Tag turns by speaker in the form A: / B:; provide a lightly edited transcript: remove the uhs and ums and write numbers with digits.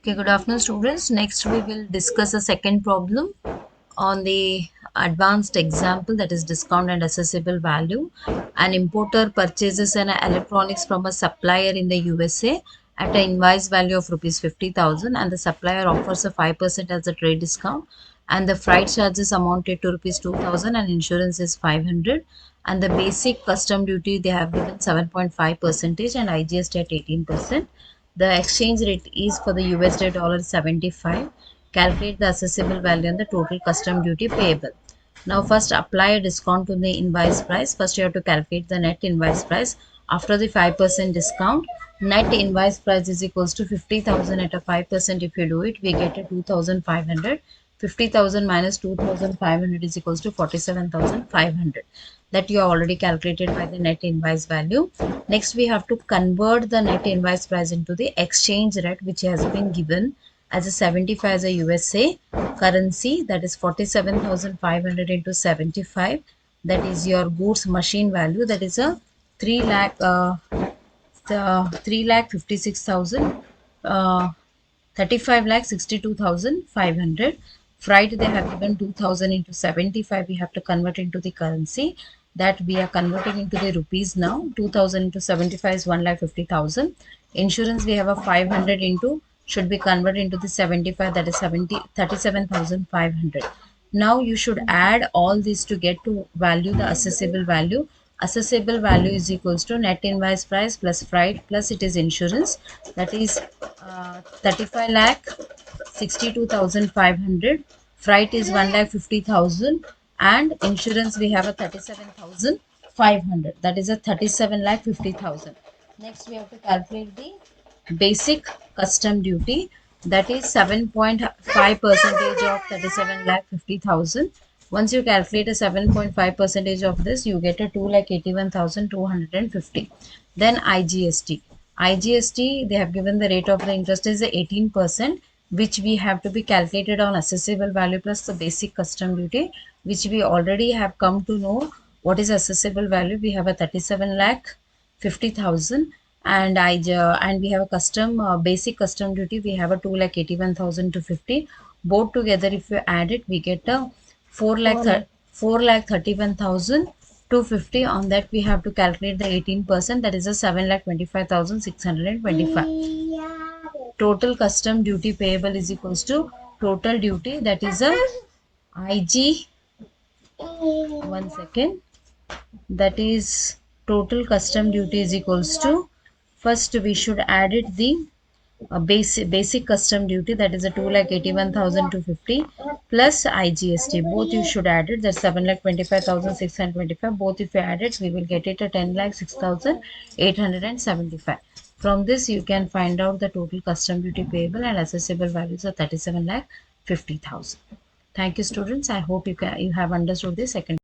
A: Okay, good afternoon, students. Next, we will discuss a second problem on the advanced example, that is discount and accessible value. An importer purchases an electronics from a supplier in the USA at an invoice value of rupees 50,000, and the supplier offers a 5% as a trade discount, and the freight charges amounted to rupees 2,000 and insurance is 500, and the basic custom duty they have given 7.5 percentage and IGST at 18%. The exchange rate is for the USD $75. Calculate the accessible value and the total custom duty payable. Now first apply a discount to the invoice price. First you have to calculate the net invoice price. After the 5% discount, net invoice price is equals to 50,000 at a 5%. If you do it, we get a 2,500. 50,000 minus 2,500 is equals to 47,500. That you have already calculated by the net invoice value. Next, we have to convert the net invoice price into the exchange rate, which has been given as a 75 as a USA currency, that is 47,500 into 75. That is your goods machine value, that is a 3 lakh 3,56,000 35 lakh 62,500. Freight they have given 2,000 into 75. We have to convert into the currency, that we are converting into the rupees now. 2,000 into 75 is 1,50,000. Insurance we have a 500 into, should be converted into the 75, that is 37,500. Now you should add all these to get to value the accessible value. Accessible value is equals to net invoice price plus freight plus it is insurance, that is 35 lakh 62,500. Freight is 1,50,000 and insurance we have a 37,500, that is a 37 lakh 50,000. Next we have to calculate the basic custom duty, that is 7.5 percentage of 37 lakh 50,000. Once you calculate a 7.5 percentage of this, you get a 2,81,250. Then IGST. IGST, they have given the rate of the interest is 18%, which we have to be calculated on accessible value plus the basic custom duty, which we already have come to know what is accessible value. We have a 37 lakh 50,000 and and we have a custom basic custom duty, we have a 2,81,250. Both together if you add it, we get a 4,31,250. On that we have to calculate the 18%, that is a 7,25,625. Total custom duty payable is equals to total duty, that is a IG, one second, that is total custom duty is equals to, first we should add it the basic custom duty, that is a 2,81,250 plus IGST. Both you should add it, that's 7,25,625. Both if you add it, we will get it a 10,06,875. From this you can find out the total custom duty payable and accessible values of 37,50,000. Thank you, students. I hope you have understood the second.